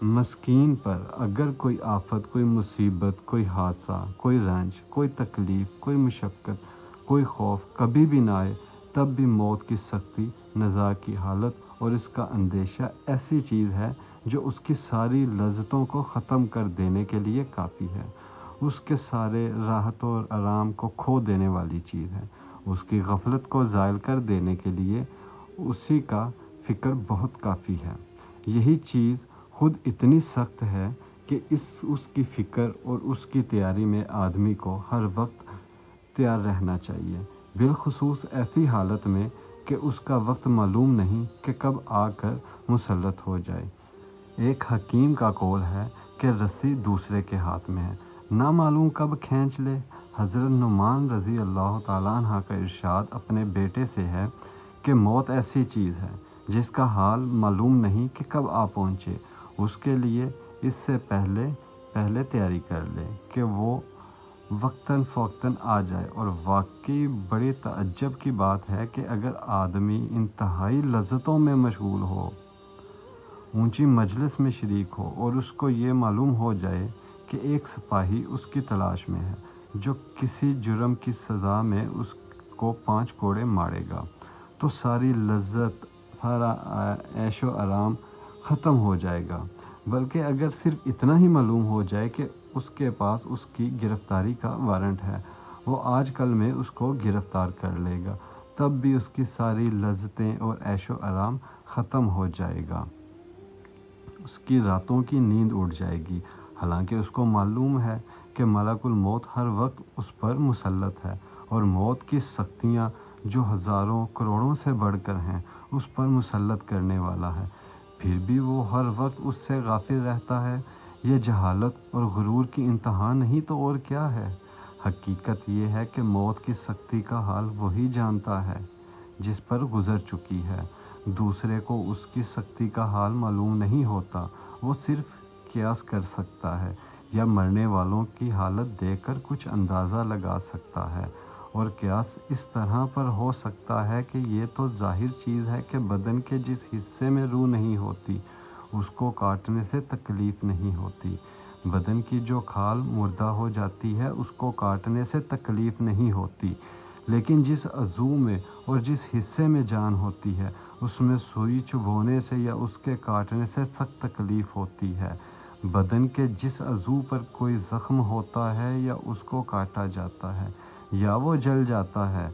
مسکین پر اگر کوئی آفت، کوئی مصیبت، کوئی حادثہ، کوئی رنج، کوئی تکلیف، کوئی مشقت، کوئی خوف کبھی بھی نہ آئے، تب بھی موت کی سختی، نزاع کی حالت اور اس کا اندیشہ ایسی چیز ہے جو اس کی ساری لذتوں کو ختم کر دینے کے لیے کافی ہے، اس کے سارے راحت اور آرام کو کھو دینے والی چیز ہے، اس کی غفلت کو زائل کر دینے کے لیے اسی کا فکر بہت کافی ہے۔ یہی چیز خود اتنی سخت ہے کہ اس کی فکر اور اس کی تیاری میں آدمی کو ہر وقت تیار رہنا چاہیے، بالخصوص ایسی حالت میں کہ اس کا وقت معلوم نہیں کہ کب آ کر مسلط ہو جائے۔ ایک حکیم کا قول ہے کہ رسی دوسرے کے ہاتھ میں ہے، نہ معلوم کب کھینچ لے۔ حضرت نعمان رضی اللہ تعالیٰ عنہ کا ارشاد اپنے بیٹے سے ہے کہ موت ایسی چیز ہے جس کا حال معلوم نہیں کہ کب آ پہنچے، اس کے لیے اس سے پہلے تیاری کر لے کہ وہ وقتاً فوقتاً آ جائے۔ اور واقعی بڑی تعجب کی بات ہے کہ اگر آدمی انتہائی لذتوں میں مشغول ہو، اونچی مجلس میں شریک ہو اور اس کو یہ معلوم ہو جائے کہ ایک سپاہی اس کی تلاش میں ہے جو کسی جرم کی سزا میں اس کو 5 کوڑے مارے گا، تو ساری لذت، سارا عیش و آرام ختم ہو جائے گا۔ بلکہ اگر صرف اتنا ہی معلوم ہو جائے کہ اس کے پاس اس کی گرفتاری کا وارنٹ ہے، وہ آج کل میں اس کو گرفتار کر لے گا، تب بھی اس کی ساری لذتیں اور عیش و آرام ختم ہو جائے گا، اس کی راتوں کی نیند اڑ جائے گی، حالانکہ اس کو معلوم ہے کہ ملک الموت ہر وقت اس پر مسلط ہے اور موت کی سختیاں جو ہزاروں کروڑوں سے بڑھ کر ہیں اس پر مسلط کرنے والا ہے، پھر بھی وہ ہر وقت اس سے غافل رہتا ہے۔ یہ جہالت اور غرور کی انتہا نہیں تو اور کیا ہے؟ حقیقت یہ ہے کہ موت کی سختی کا حال وہی جانتا ہے جس پر گزر چکی ہے، دوسرے کو اس کی سختی کا حال معلوم نہیں ہوتا، وہ صرف قیاس کر سکتا ہے یا مرنے والوں کی حالت دیکھ کر کچھ اندازہ لگا سکتا ہے، اور قیاس اس طرح پر ہو سکتا ہے کہ یہ تو ظاہر چیز ہے کہ بدن کے جس حصے میں روح نہیں ہوتی اس کو کاٹنے سے تکلیف نہیں ہوتی، بدن کی جو کھال مردہ ہو جاتی ہے اس کو کاٹنے سے تکلیف نہیں ہوتی، لیکن جس عضو میں اور جس حصے میں جان ہوتی ہے اس میں سوئی چبھونے سے یا اس کے کاٹنے سے سخت تکلیف ہوتی ہے۔ بدن کے جس عضو پر کوئی زخم ہوتا ہے یا اس کو کاٹا جاتا ہے یا وہ جل جاتا ہے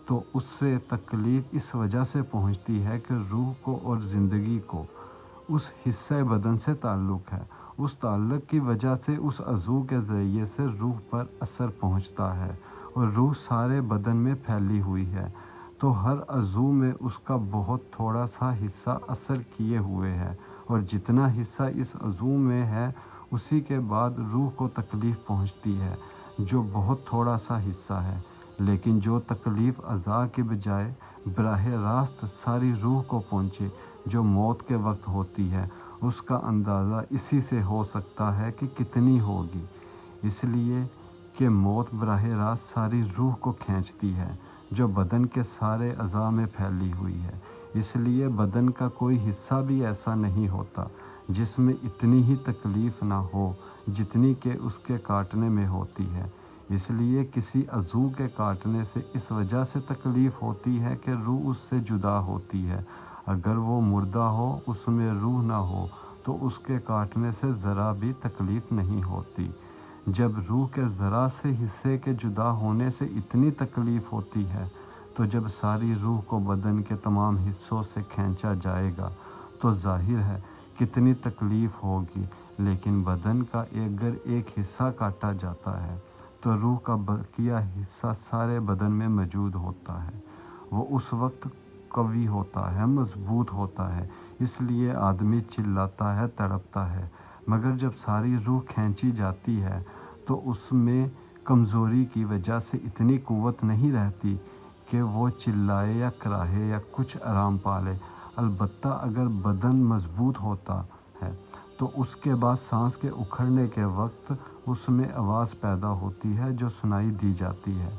تو اس سے تکلیف اس وجہ سے پہنچتی ہے کہ روح کو اور زندگی کو اس حصہ بدن سے تعلق ہے، اس تعلق کی وجہ سے اس عضو کے ذریعے سے روح پر اثر پہنچتا ہے، اور روح سارے بدن میں پھیلی ہوئی ہے تو ہر عضو میں اس کا بہت تھوڑا سا حصہ اثر کیے ہوئے ہے، اور جتنا حصہ اس عضو میں ہے اسی کے بعد روح کو تکلیف پہنچتی ہے جو بہت تھوڑا سا حصہ ہے، لیکن جو تکلیف اعضاء کے بجائے براہ راست ساری روح کو پہنچے جو موت کے وقت ہوتی ہے، اس کا اندازہ اسی سے ہو سکتا ہے کہ کتنی ہوگی، اس لیے کہ موت براہ راست ساری روح کو کھینچتی ہے جو بدن کے سارے اعضاء میں پھیلی ہوئی ہے، اس لیے بدن کا کوئی حصہ بھی ایسا نہیں ہوتا جس میں اتنی ہی تکلیف نہ ہو جتنی کہ اس کے کاٹنے میں ہوتی ہے، اس لیے کسی عضو کے کاٹنے سے اس وجہ سے تکلیف ہوتی ہے کہ روح اس سے جدا ہوتی ہے، اگر وہ مردہ ہو، اس میں روح نہ ہو تو اس کے کاٹنے سے ذرا بھی تکلیف نہیں ہوتی، جب روح کے ذرا سے حصے کے جدا ہونے سے اتنی تکلیف ہوتی ہے تو جب ساری روح کو بدن کے تمام حصوں سے کھینچا جائے گا تو ظاہر ہے کتنی تکلیف ہوگی، لیکن بدن کا اگر ایک حصہ کاٹا جاتا ہے تو روح کا بقیہ حصہ سارے بدن میں موجود ہوتا ہے، وہ اس وقت قوی ہوتا ہے، مضبوط ہوتا ہے، اس لیے آدمی چلاتا ہے، تڑپتا ہے، مگر جب ساری روح کھینچی جاتی ہے تو اس میں کمزوری کی وجہ سے اتنی قوت نہیں رہتی کہ وہ چلائے یا کراہے یا کچھ آرام پالے، البتہ اگر بدن مضبوط ہوتا ہے تو اس کے بعد سانس کے اکھڑنے کے وقت اس میں آواز پیدا ہوتی ہے جو سنائی دی جاتی ہے،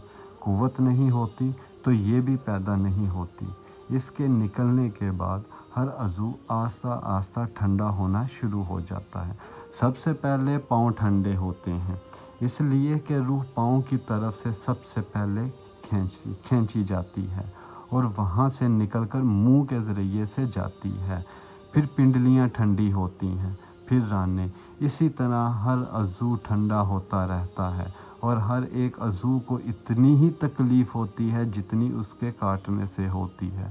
قوت نہیں ہوتی تو یہ بھی پیدا نہیں ہوتی، اس کے نکلنے کے بعد ہر عضو آہستہ آہستہ ٹھنڈا ہونا شروع ہو جاتا ہے۔ سب سے پہلے پاؤں ٹھنڈے ہوتے ہیں، اس لیے کہ روح پاؤں کی طرف سے سب سے پہلے کھینچی جاتی ہے اور وہاں سے نکل کر منہ کے ذریعے سے جاتی ہے۔ پھر پنڈلیاں ٹھنڈی ہوتی ہیں، پھر رانے۔ اسی طرح ہر عضو ٹھنڈا ہوتا رہتا ہے اور ہر ایک عضو کو اتنی ہی تکلیف ہوتی ہے جتنی اس کے کاٹنے سے ہوتی ہے،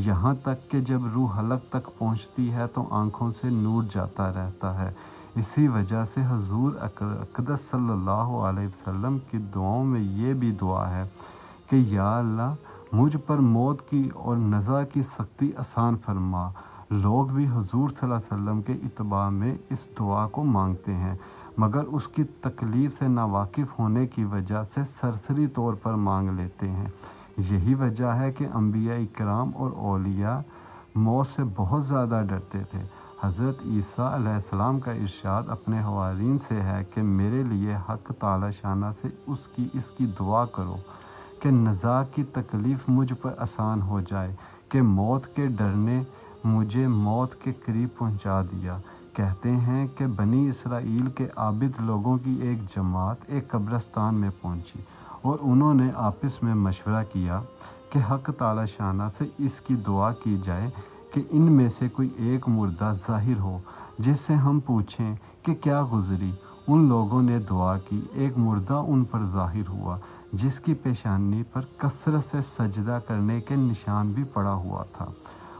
یہاں تک کہ جب روح حلق تک پہنچتی ہے تو آنکھوں سے نور جاتا رہتا ہے۔ اسی وجہ سے حضور اقدس صلی اللہ علیہ وسلم کی دعاؤں میں یہ بھی دعا ہے کہ یا اللہ مجھ پر موت کی اور نزا کی سختی آسان فرما۔ لوگ بھی حضور صلی اللہ علیہ وسلم کے اتباع میں اس دعا کو مانگتے ہیں، مگر اس کی تکلیف سے ناواقف ہونے کی وجہ سے سرسری طور پر مانگ لیتے ہیں۔ یہی وجہ ہے کہ انبیاء کرام اور اولیاء موت سے بہت زیادہ ڈرتے تھے۔ حضرت عیسیٰ علیہ السلام کا ارشاد اپنے حوارین سے ہے کہ میرے لیے حق تعالی شانہ سے اس کی دعا کرو کہ نزا کی تکلیف مجھ پر آسان ہو جائے، کہ موت کے ڈر نے مجھے موت کے قریب پہنچا دیا۔ کہتے ہیں کہ بنی اسرائیل کے عابد لوگوں کی ایک جماعت ایک قبرستان میں پہنچی اور انہوں نے آپس میں مشورہ کیا کہ حق تعالی شانہ سے اس کی دعا کی جائے کہ ان میں سے کوئی ایک مردہ ظاہر ہو جس سے ہم پوچھیں کہ کیا گزری۔ ان لوگوں نے دعا کی، ایک مردہ ان پر ظاہر ہوا جس کی پیشانی پر کثرت سے سجدہ کرنے کے نشان بھی پڑا ہوا تھا۔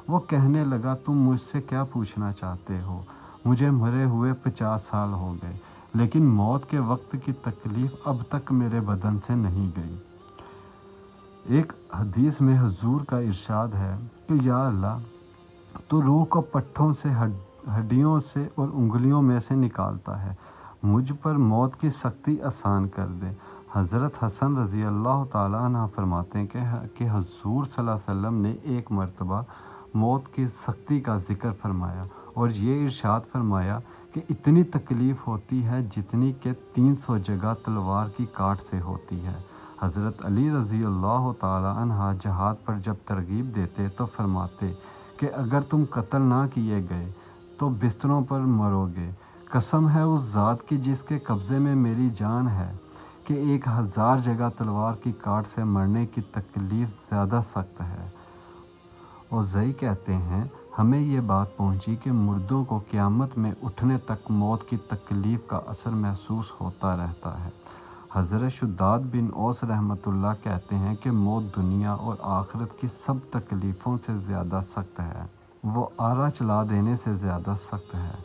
وہ کہنے لگا تم مجھ سے کیا پوچھنا چاہتے ہو؟ مجھے مرے ہوئے 50 سال ہو گئے، لیکن موت کے وقت کی تکلیف اب تک میرے بدن سے نہیں گئی۔ ایک حدیث میں حضور کا ارشاد ہے کہ یا اللہ تو روح کو پٹھوں سے، ہڈیوں سے اور انگلیوں میں سے نکالتا ہے، مجھ پر موت کی سختی آسان کر دے۔ حضرت حسن رضی اللہ تعالیٰ عنہ فرماتے ہیں کہ حضور صلی اللہ علیہ وسلم نے ایک مرتبہ موت کی سختی کا ذکر فرمایا اور یہ ارشاد فرمایا کہ اتنی تکلیف ہوتی ہے جتنی کہ 300 جگہ تلوار کی کاٹ سے ہوتی ہے۔ حضرت علی رضی اللہ تعالیٰ عنہ جہاد پر جب ترغیب دیتے تو فرماتے کہ اگر تم قتل نہ کیے گئے تو بستروں پر مرو گے۔ قسم ہے اس ذات کی جس کے قبضے میں میری جان ہے کہ 1000 جگہ تلوار کی کاٹ سے مرنے کی تکلیف زیادہ سخت ہے۔ اوزائی کہتے ہیں ہمیں یہ بات پہنچی کہ مردوں کو قیامت میں اٹھنے تک موت کی تکلیف کا اثر محسوس ہوتا رہتا ہے۔ حضرت شداد بن اوس رحمۃ اللہ کہتے ہیں کہ موت دنیا اور آخرت کی سب تکلیفوں سے زیادہ سخت ہے۔ وہ آرا چلا دینے سے زیادہ سخت ہے،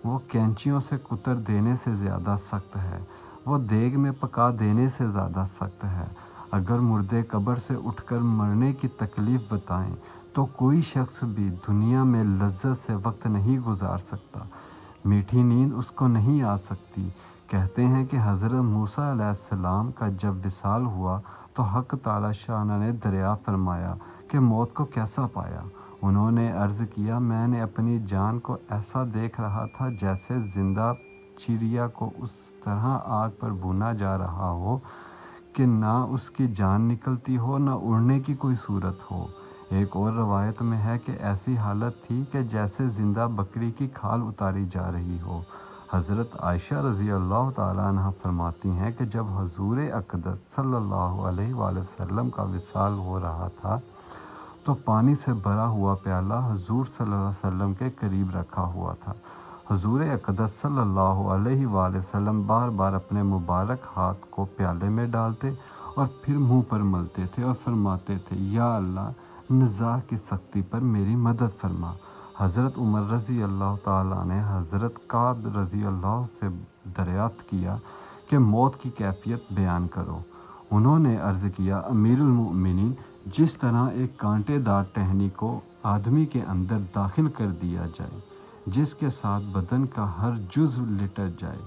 وہ کینچیوں سے کتر دینے سے زیادہ سخت ہے، وہ دیگ میں پکا دینے سے زیادہ سخت ہے۔ اگر مردے قبر سے اٹھ کر مرنے کی تکلیف بتائیں تو کوئی شخص بھی دنیا میں لذت سے وقت نہیں گزار سکتا، میٹھی نیند اس کو نہیں آ سکتی۔ کہتے ہیں کہ حضرت موسیٰ علیہ السلام کا جب وصال ہوا تو حق تعالی شانہ نے دریافت فرمایا کہ موت کو کیسا پایا؟ انہوں نے عرض کیا میں نے اپنی جان کو ایسا دیکھ رہا تھا جیسے زندہ چڑیا کو اس طرح آگ پر بھونا جا رہا ہو کہ نہ اس کی جان نکلتی ہو نہ اڑنے کی کوئی صورت ہو۔ ایک اور روایت میں ہے کہ ایسی حالت تھی کہ جیسے زندہ بکری کی کھال اتاری جا رہی ہو۔ حضرت عائشہ رضی اللہ تعالیٰ عنہ فرماتی ہیں کہ جب حضور اقدس صلی اللہ علیہ وآلہ وسلم کا وصال ہو رہا تھا تو پانی سے بھرا ہوا پیالہ حضور صلی اللہ علیہ وسلم کے قریب رکھا ہوا تھا۔ حضور اقدس صلی اللہ علیہ وآلہ وسلم بار بار اپنے مبارک ہاتھ کو پیالے میں ڈالتے اور پھر منہ پر ملتے تھے اور فرماتے تھے یا اللہ نزاع کی سختی پر میری مدد فرما۔ حضرت عمر رضی اللہ تعالیٰ نے حضرت کعب رضی اللہ سے دریافت کیا کہ موت کی کیفیت بیان کرو۔ انہوں نے عرض کیا امیر المؤمنین جس طرح ایک کانٹے دار ٹہنی کو آدمی کے اندر داخل کر دیا جائے جس کے ساتھ بدن کا ہر جزو لٹٹ جائے،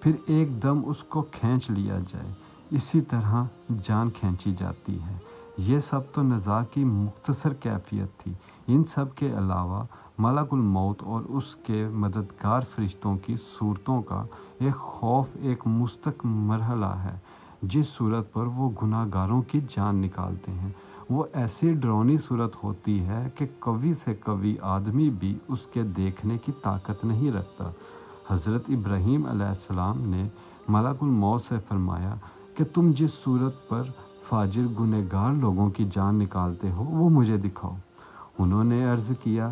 پھر ایک دم اس کو کھینچ لیا جائے، اسی طرح جان کھینچی جاتی ہے۔ یہ سب تو نزاع کی مختصر کیفیت تھی۔ ان سب کے علاوہ ملک الموت اور اس کے مددگار فرشتوں کی صورتوں کا ایک خوف ایک مستقل مرحلہ ہے جس صورت پر وہ گناہ گاروں کی جان نکالتے ہیں۔ وہ ایسی ڈراؤنی صورت ہوتی ہے کہ قوی سے قوی آدمی بھی اس کے دیکھنے کی طاقت نہیں رکھتا۔ حضرت ابراہیم علیہ السلام نے ملک الموت سے فرمایا کہ تم جس صورت پر فاجر گنہگار لوگوں کی جان نکالتے ہو وہ مجھے دکھاؤ۔ انہوں نے عرض کیا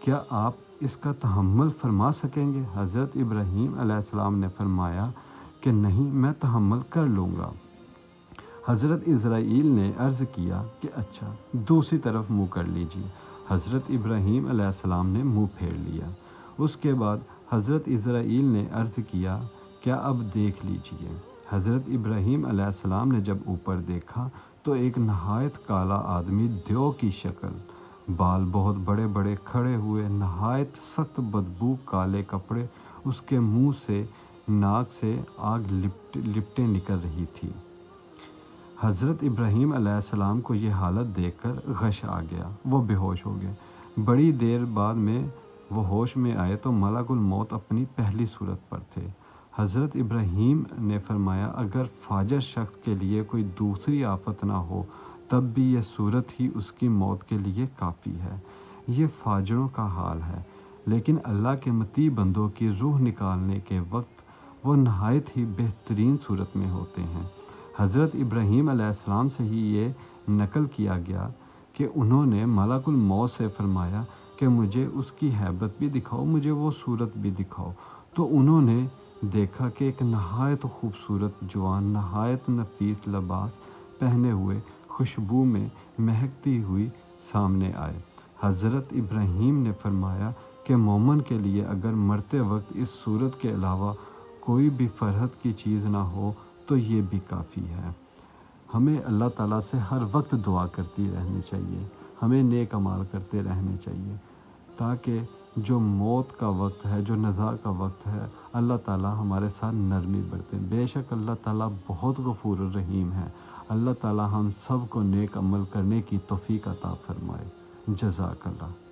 کیا آپ اس کا تحمل فرما سکیں گے؟ حضرت ابراہیم علیہ السلام نے فرمایا کہ نہیں، میں تحمل کر لوں گا۔ حضرت اسرائیل نے عرض کیا کہ اچھا، دوسری طرف منہ کر لیجیے۔ حضرت ابراہیم علیہ السلام نے منہ پھیر لیا۔ اس کے بعد حضرت اسرائیل نے عرض کیا کیا اب دیکھ لیجیے۔ حضرت ابراہیم علیہ السلام نے جب اوپر دیکھا تو ایک نہایت کالا آدمی دیو کی شکل، بال بہت بڑے بڑے کھڑے ہوئے، نہایت سخت بدبو، کالے کپڑے، اس کے منہ سے ناک سے آگ لپٹیں نکل رہی تھی۔ حضرت ابراہیم علیہ السلام کو یہ حالت دیکھ کر غش آ گیا، وہ بے ہوش ہو گئے۔ بڑی دیر بعد میں وہ ہوش میں آئے تو ملک الموت اپنی پہلی صورت پر تھے۔ حضرت ابراہیم نے فرمایا اگر فاجر شخص کے لیے کوئی دوسری آفت نہ ہو تب بھی یہ صورت ہی اس کی موت کے لیے کافی ہے۔ یہ فاجروں کا حال ہے، لیکن اللہ کے مطیع بندوں کی روح نکالنے کے وقت وہ نہایت ہی بہترین صورت میں ہوتے ہیں۔ حضرت ابراہیم علیہ السلام سے ہی یہ نقل کیا گیا کہ انہوں نے ملک الموت سے فرمایا کہ مجھے اس کی ہیبت بھی دکھاؤ، مجھے وہ صورت بھی دکھاؤ۔ تو انہوں نے دیکھا کہ ایک نہایت خوبصورت جوان، نہایت نفیس لباس پہنے ہوئے، خوشبو میں مہکتی ہوئی سامنے آئے۔ حضرت ابراہیم نے فرمایا کہ مومن کے لیے اگر مرتے وقت اس صورت کے علاوہ کوئی بھی فرحت کی چیز نہ ہو تو یہ بھی کافی ہے۔ ہمیں اللہ تعالیٰ سے ہر وقت دعا کرتی رہنی چاہیے، ہمیں نیک اعمال کرتے رہنے چاہیے تاکہ جو موت کا وقت ہے، جو نزاع کا وقت ہے، اللہ تعالیٰ ہمارے ساتھ نرمی برتے۔ بے شک اللہ تعالیٰ بہت غفور الرحیم ہے۔ اللہ تعالیٰ ہم سب کو نیک عمل کرنے کی توفیق عطا فرمائے۔ جزاک اللہ۔